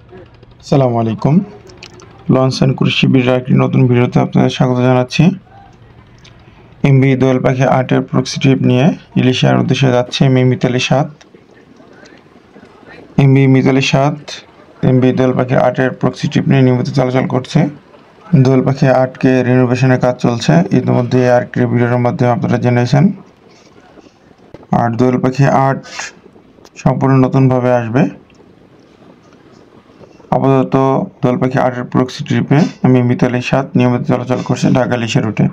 আসসালামু আলাইকুম। Launch and cruise শিপের একটি নতুন ভিডিওতে আপনাদের স্বাগত জানাচ্ছি। এমভি দোয়েল পাখি ৮-এর প্রক্সি ট্রিপ নিয়ে ইলিশিয়ার উদ্দেশ্যে যাচ্ছে MV Mitali ৭। MV Mitali ৭ MV Doyel Pakhi ৮-এর প্রক্সি ট্রিপ নিয়ে নিয়মিত চলাচল করছে। দোয়েল পাখি ৮কে রিনোভেশনের কাজ চলছে, ইতিমধ্যে আরেকটি ভিডিওর মাধ্যমে আপনারা জেনেছেন। আর দোয়েল পাখি ৮ সম্পূর্ণ নতুনভাবে আসবে। আপাতত দোয়েল পাখি ৮-এর প্রক্সি ট্রিপে আমি মিতালি ৭ নিয়মিত চলাচল করছে ঢাকা ইলিশা রুটে।